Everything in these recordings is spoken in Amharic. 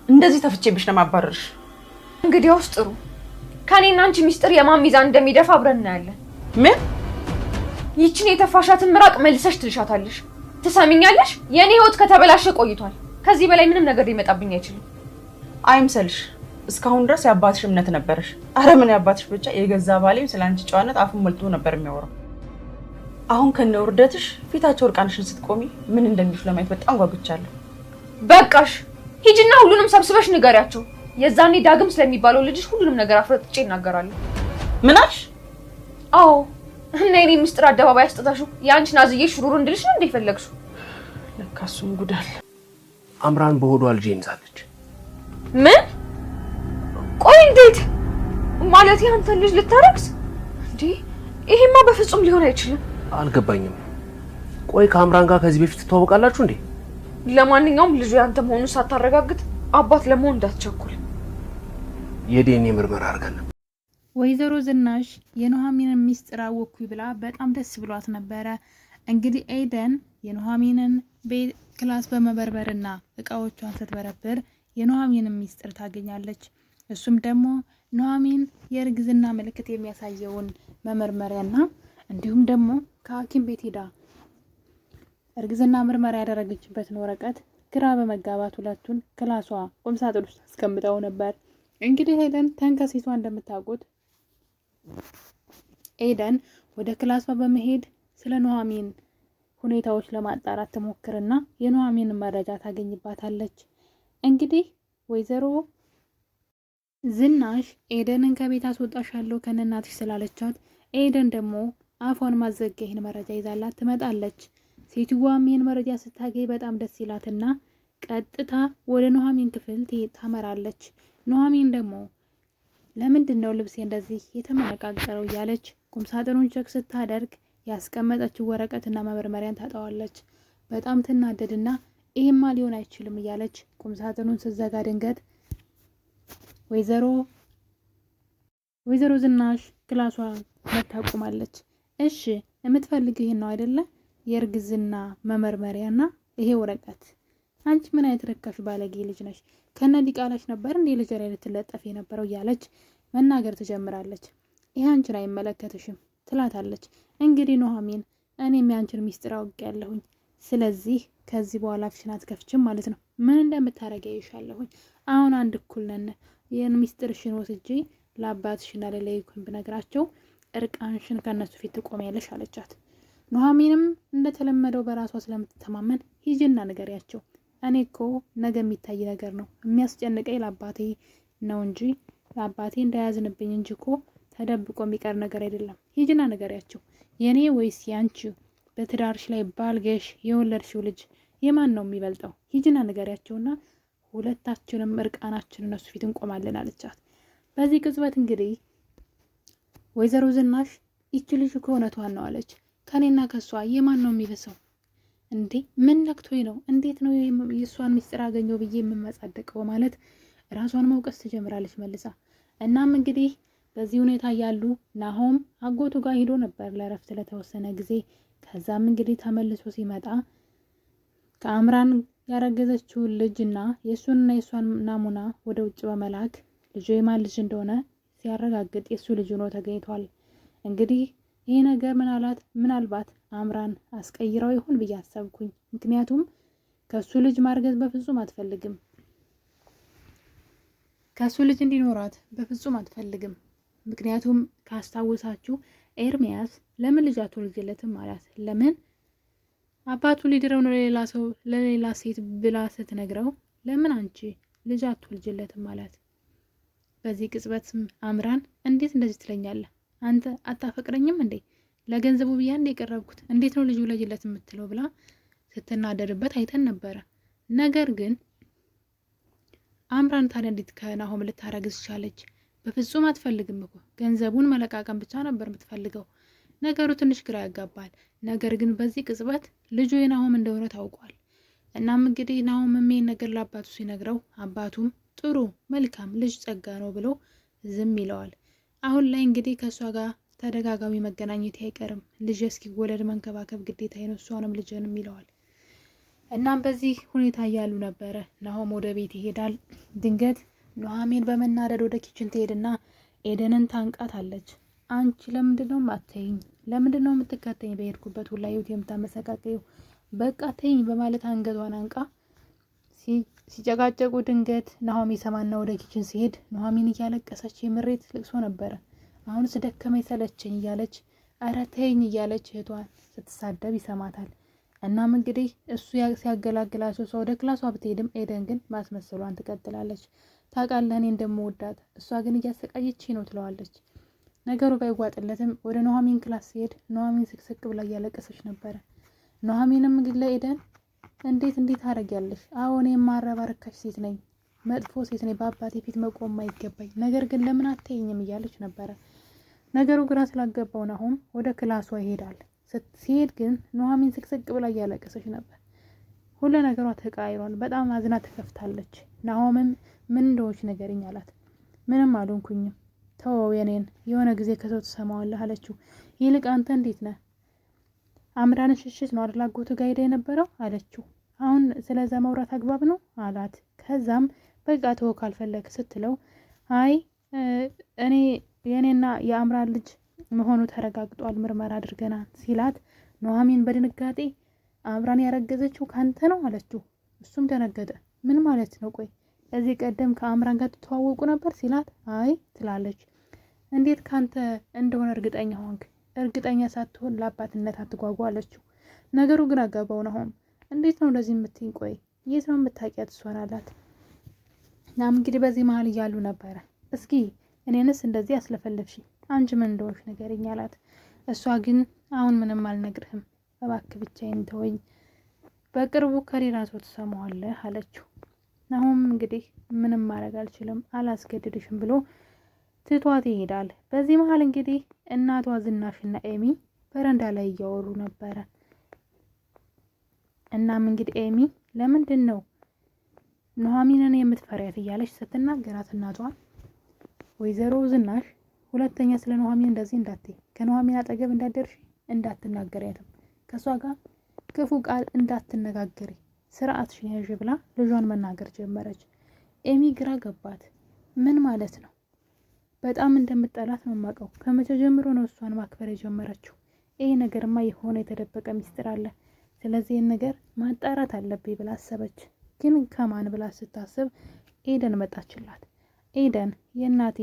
እንደዚህ ተፍቼብሽ ነው ማባረርሽ እንግዲህ አውስጥሩ ካኔና አንቺ ሚስጥር የማን ሚዛን እንደሚደፋ አብረን እናያለን ምን ይቺን የተፋሻትን ምራቅ መልሰሽ ትልሻታለሽ ትሰሚኛለሽ የኔ ህይወት ከተበላሸ ቆይቷል ከዚህ በላይ ምንም ነገር ሊመጣብኝ አይችልም አይምሰልሽ እስካሁን ድረስ ያባትሽ እምነት ነበርሽ አረ ምን ያባትሽ ብቻ የገዛ ባሌም ስላንቺ ጨዋነት አፉን ሞልቶ ነበር የሚያወራው አሁን ከነውርደትሽ ፊታቸው እርቃንሽን ስትቆሚ ምን እንደሚሉ ለማየት በጣም ጓጉቻለሁ በቃሽ ሂጂና ሁሉንም ሰብስበሽ ንገሪያቸው የዛኔ ዳግም ስለሚባለው ልጅሽ ሁሉንም ነገር አፍረጥጬ እናገራለሁ ምን አልሽ አዎ እና የኔ ሚስጥር አደባባይ አስጥታሹ ያንቺን አዝዬ ሽሩሩ እንድልሽ ነው እንደፈለግሽ ለካሱም ጉዳል አምራን በሆዷ ልጅ ይንዛለች ምን ቆይ እንዴት ማለት ያንተ ልጅ ልታረክስ እንዴ ይሄማ በፍጹም ሊሆን አይችልም አልገባኝም ቆይ ከአምራን ጋር ከዚህ በፊት ተዋወቃላችሁ እንዴ ለማንኛውም ልጅ ያንተ መሆኑን ሳታረጋግጥ አባት ለመሆን እንዳትቸኩል የዲኤንኤ ምርመራ አድርገን ወይዘሮ ዝናሽ የኑሐሚንን ሚስጥር አወኩኝ ብላ በጣም ደስ ብሏት ነበረ እንግዲህ ኤደን የኑሐሚንን ቤት ክላስ በመበርበርና እቃዎቿን ስትበረብር የኑሐሚንን ሚስጥር ታገኛለች እሱም ደግሞ ኑሐሚን የእርግዝና ምልክት የሚያሳየውን መመርመሪያና እንዲሁም ደግሞ ከሐኪም ቤት ሄዳ እርግዝና ምርመራ ያደረገችበትን ወረቀት ግራ በመጋባት ሁለቱን ክላሷ ቁምሳጥን ውስጥ አስቀምጠው ነበር እንግዲህ ኤደን ተንከሲቷ እንደምታውቁት ኤደን ወደ ክላሷ በመሄድ ስለ ኑሐሚን ሁኔታዎች ለማጣራት ተሞክርና የኑሐሚን መረጃ ታገኝባታለች እንግዲህ ወይዘሮ ዝናሽ ኤደንን ከቤት አስወጣሻለሁ ከነናትሽ ስላለቻት ኤደን ደግሞ አፏን ማዘጋ ይሄን መረጃ ይዛላት ትመጣለች ሴትዋም ይሄን መረጃ ስታገኝ በጣም ደስ ይላትና ቀጥታ ወደ ኑሐሚን ክፍል ታመራለች ኑሐሚን ደግሞ ለምንድነው ልብሴ እንደዚህ የተመነቃቀረው ያለች ቁምሳጥኑን ቸክ ስታደርግ ያስቀመጠችው ወረቀትና መመርመሪያን ታጣዋለች በጣም ትናደድና ይሄማ ሊሆን አይችልም ያለች ቁምሳጥኑን ስትዘጋ ድንገት ወይዘሮ ዝናሽ ክላሷ መታቆማለች እሺ የምትፈልጊው ይሄን ነው አይደለ የእርግዝና መመርመሪያና ይሄ ወረቀት አንቺ ምን አይነት ረካሽ ባለጌ ልጅ ነሽ ከነዲ ቃላሽ ነበር እንዴ ልጅ ላይ ልትለጠፍ የነበረው ያለች መናገር ትጀምራለች ይሄ አንቺን አይመለከትሽም ትላታለች እንግዲህ ኑሐሚን እኔም ያንቺን ሚስጥር አውቄያለሁኝ ስለዚህ ከዚህ በኋላ አፍሽን አትከፍችም ማለት ነው ምን እንደምታረጋይ ይሻለሁኝ አሁን አንድ እኩል ነን የን ሚስጥርሽን ወስጄ ለአባትሽና ለለይኩን ብነግራቸው እርቃንሽን ከነሱ ፊት ትቆሚያለሽ አለቻት ኑሐሚንም እንደተለመደው በራሷ ስለምትተማመን ሂጂና ንገሪያቸው እኔ እኮ ነገ የሚታይ ነገር ነው የሚያስጨንቀኝ ለአባቴ ነው እንጂ ለአባቴ እንዳያዝንብኝ እንጂ እኮ ተደብቆ የሚቀር ነገር አይደለም ሂጂና ንገሪያቸው የኔ ወይስ ያንቺ በትዳርሽ ላይ ባልገሽ የወለድሽው ልጅ የማን ነው የሚበልጠው ሂጂና ንገሪያቸውና ሁለታችንም እርቃናችን እነሱ ፊት እንቆማለን አለቻት በዚህ ቅጽበት እንግዲህ ወይዘሮ ዝናሽ ይቺ ልጅ ከሆነቷን ነው አለች ከኔና ከሷ የማን ነው የሚበሰው እንዴ ምን ነክቶኝ ነው እንዴት ነው የሷን ሚስጥር አገኘው ብዬ የምመጻደቀው ማለት ራሷን መውቀስ ትጀምራለች መልሳ እናም እንግዲህ በዚህ ሁኔታ ያሉ ናሆም አጎቱ ጋር ሄዶ ነበር ለረፍት ለተወሰነ ጊዜ ከዛም እንግዲህ ተመልሶ ሲመጣ ከአምራን ያረገዘችው ልጅና የሱንና የሷን ናሙና ወደ ውጭ በመላክ ልጅ የማን ልጅ እንደሆነ ሲያረጋግጥ የሱ ልጅ ሆኖ ተገኝቷል እንግዲህ ይሄ ነገር ምናልባት አምራን አስቀይራው ይሁን ብዬ አሰብኩኝ ምክንያቱም ከሱ ልጅ ማርገዝ በፍጹም አትፈልግም ከሱ ልጅ እንዲኖራት በፍጹም አትፈልግም ምክንያቱም ካስታወሳችሁ ኤርሚያስ ለምን ልጅ አትወልጅለትም ማለት ለምን አባቱ ሊድረው ነው ለሌላ ሴት ብላ ስትነግረው ለምን አንቺ ልጅ አትወልጅለትም ማለት በዚህ ቅጽበትም አምራን እንዴት እንደዚህ ትለኛለህ አንተ አታፈቅረኝም እንዴ ለገንዘቡ ብያ እንደ የቀረብኩት እንዴት ነው ልጅ ወልጅለት የምትለው ብላ ስትናደርበት አይተን ነበር ነገር ግን አምራን ታዲያ እንዴት ከናሆም ልታረግዝ ቻለች በፍጹም አትፈልግም እኮ ገንዘቡን መለቃቀም ብቻ ነበር የምትፈልገው ነገሩ ትንሽ ግራ ያጋባል ነገር ግን በዚህ ቅጽበት ልጁ የናሆም እንደሆነ ታውቋል እናም እንግዲህ ናሆም ምን ነገር ለአባቱ ሲነግረው አባቱም ጥሩ መልካም ልጅ ጸጋ ነው ብሎ ዝም ይለዋል አሁን ላይ እንግዲህ ከሷ ጋር ተደጋጋሚ መገናኘት አይቀርም ልጅ እስኪወለድ መንከባከብ ግዴታ ነው እሷንም ልጅንም ይለዋል እናም በዚህ ሁኔታ እያሉ ነበረ ናሆም ወደ ቤት ይሄዳል። ድንገት ኑሐሚን በመናደድ ወደ ኪችን ትሄድና ኤደንን ታንቃታለች። አንቺ ለምንድነው ማተይኝ? ለምንድነው የምትከተኝ? በሄድኩበት ሁላ ህይወት የምታመሰቃቀየው? በቃ ተይኝ በማለት አንገቷን አንቃ ሲጨቃጨቁ ድንገት ናሆም ይሰማና ወደ ኪችን ሲሄድ ኑሐሚን እያለቀሰች የምሬት ልቅሶ ነበረ። አሁን ስደከመኝ ሰለቸኝ እያለች አረ ተይኝ እያለች እህቷን ስትሳደብ ይሰማታል። እናም እንግዲህ እሱ ሲያገላግላቸው ሰው ወደ ክላሷ ብትሄድም ኤደን ግን ማስመሰሏን ትቀጥላለች። ታውቃለህ እኔ እንደምወዳት እሷ ግን እያሰቃየችኝ ነው ትለዋለች። ነገሩ ባይዋጥለትም ወደ ኑሐሚን ክላስ ሲሄድ ኑሐሚን ስቅስቅ ብላ እያለቀሰች ነበረ። ኑሐሚንም እንግዲህ ለኤደን እንዴት አደርጊያለሽ? አዎ እኔ የማረባ ርካሽ ሴት ነኝ፣ መጥፎ ሴት ነኝ፣ በአባቴ ፊት መቆም አይገባኝ፣ ነገር ግን ለምን አትይኝም እያለች ነበረ። ነገሩ ግራ ስላገባው ናሆም ወደ ክላሷ ይሄዳል። ሲሄድ ግን ኑሐሚን ስቅስቅ ብላ እያለቀሰች ነበር። ሁሉ ነገሯ ተቃይሯል። በጣም አዝና ተከፍታለች። ናሆምም ምን እንደሆነች ንገሪኝ አላት። ምንም አልሆንኩኝም፣ ተወው የኔን፣ የሆነ ጊዜ ከሰው ትሰማዋለህ አለችው። ይልቅ አንተ እንዴት ነህ? አምራን ሽሽት ነው አይደል አጎቱ ጋር ሄደ የነበረው አለችው። አሁን ስለዛ ማውራት አግባብ ነው አላት። ከዛም በቃ ተወው ካልፈለግ ስትለው አይ እኔ የኔና የአምራን ልጅ መሆኑ ተረጋግጧል፣ ምርመራ አድርገናል ሲላት ኑሐሚን በድንጋጤ አምራን ያረገዘችው ካንተ ነው አለችው። እሱም ደነገጠ። ምን ማለት ነው? ቆይ እዚህ ቀደም ከአምራን ጋር ትተዋወቁ ነበር ሲላት አይ ትላለች። እንዴት ካንተ እንደሆነ እርግጠኛ ሆንክ? እርግጠኛ ሳትሆን ለአባትነት አትጓጓ አለችው። ነገሩ ግን አጋባው። ናሆም እንዴት ነው እንደዚህ የምትይኝ? ቆይ የት ነው የምታውቂያት እሷን አላት። እናም እንግዲህ በዚህ መሀል እያሉ ነበረ። እስኪ እኔንስ እንደዚህ አስለፈለፍሽኝ፣ አንቺ ምን እንደሆንሽ ንገሪኝ አላት። እሷ ግን አሁን ምንም አልነግርህም፣ እባክህ ብቻዬን ተወኝ፣ በቅርቡ ከሌላ ሰው ትሰማዋለህ አለችው። ናሆም እንግዲህ ምንም ማድረግ አልችልም፣ አላስገድድሽም ብሎ ትቷት ይሄዳል። በዚህ መሀል እንግዲህ እናቷ ዝናሽና ኤሚ በረንዳ ላይ እያወሩ ነበረ። እናም እንግዲህ ኤሚ ለምንድን ነው ኑሐሚንን የምትፈሪያት እያለች ስትናገራት እናቷን ወይዘሮ ዝናሽ ሁለተኛ ስለ ኑሐሚን እንደዚህ እንዳትይ፣ ከኑሐሚን አጠገብ እንዳትደርሺ፣ እንዳትናገሪያትም፣ ከሷ ጋር ክፉ ቃል እንዳትነጋገሪ፣ ስርዓትሽን ያዥ ብላ ልጇን መናገር ጀመረች። ኤሚ ግራ ገባት። ምን ማለት ነው? በጣም እንደምጠላት ነው የማውቀው። ከመቼ ጀምሮ ነው እሷን ማክበር የጀመረችው? ይሄ ነገርማ የሆነ የተደበቀ ሚስጥር አለ። ስለዚህ ይህን ነገር ማጣራት አለብኝ ብላ አሰበች። ግን ከማን ብላ ስታስብ ኤደን መጣችላት። ኤደን የእናቴ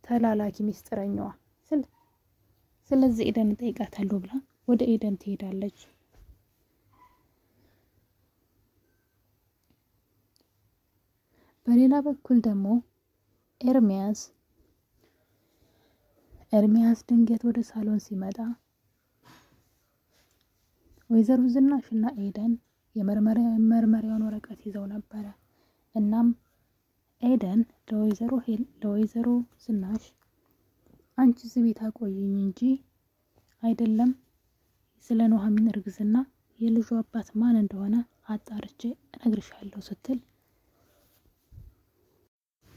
ተላላኪ ሚስጥረኛዋ፣ ስለዚህ ኤደን ጠይቃታለሁ ብላ ወደ ኤደን ትሄዳለች። በሌላ በኩል ደግሞ ኤርሚያስ ድንገት ወደ ሳሎን ሲመጣ ወይዘሮ ዝናሽና ኤደን የመርመሪያውን ወረቀት ይዘው ነበረ። እናም ኤደን ለወይዘሮ ዝናሽ አንቺ እዚህ ቤት አቆይኝ እንጂ አይደለም ስለ ኑሐሚን እርግዝና የልጁ አባት ማን እንደሆነ አጣርቼ እነግርሻለሁ ስትል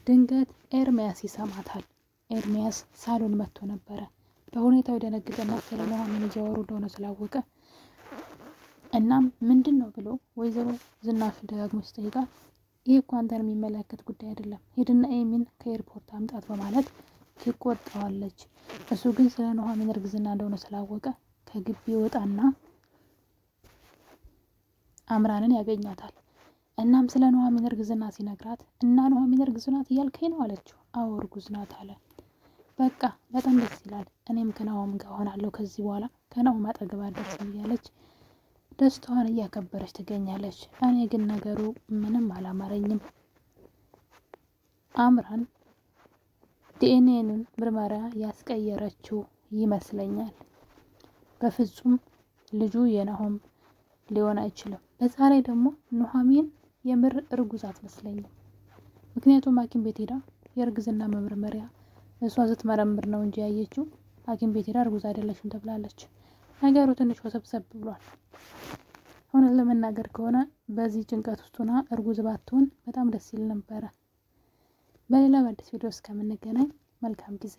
ድንገት ኤርሚያስ ይሰማታል። ኤርሚያስ ሳሎን መጥቶ ነበረ። በሁኔታው የደነገጠና ስለ ኑሐሚን እያወሩ እንደሆነ ስላወቀ እናም ምንድን ነው ብሎ ወይዘሮ ዝናሽ ደጋግሞ ሲጠይቃት ይህ እኮ አንተን የሚመለከት ጉዳይ አይደለም፣ ሄድና ኤሚን ከኤርፖርት አምጣት በማለት ትቆጣዋለች። እሱ ግን ስለ ኑሐሚን እርግዝና እንደሆነ ስላወቀ ከግቢ ወጣና አምራንን ያገኛታል። እናም ስለ ኑሐሚን እርግዝና ሲነግራት እና ኑሐሚን እርጉዝ ናት እያልከኝ ነው አለችው። አዎ እርጉዝ ናት አለ። በቃ በጣም ደስ ይላል፣ እኔም ከናሆም ጋር ሆናለሁ ከዚህ በኋላ ከናሆም አጠገብ አልደርስም እያለች ደስታዋን እያከበረች ትገኛለች። እኔ ግን ነገሩ ምንም አላማረኝም። አምራን ዲኤንኤንን ምርመራ ያስቀየረችው ይመስለኛል። በፍጹም ልጁ የናሆም ሊሆን አይችልም። በዛ ላይ ደግሞ ኑሐሚን የምር እርጉዝ አትመስለኝም። ምክንያቱም ሐኪም ቤት ሄዳ የእርግዝና መመርመሪያ እሷ ስትመረምር ነው እንጂ ያየችው ሐኪም ቤት ሄዳ እርጉዝ አይደለሽም ተብላለች። ነገሩ ትንሽ ወሰብሰብ ብሏል። እውነት ለመናገር ከሆነ በዚህ ጭንቀት ውስጥ ሆና እርጉዝ ባትሆን በጣም ደስ ይል ነበረ። በሌላ በአዲስ ቪዲዮ እስከምንገናኝ መልካም ጊዜ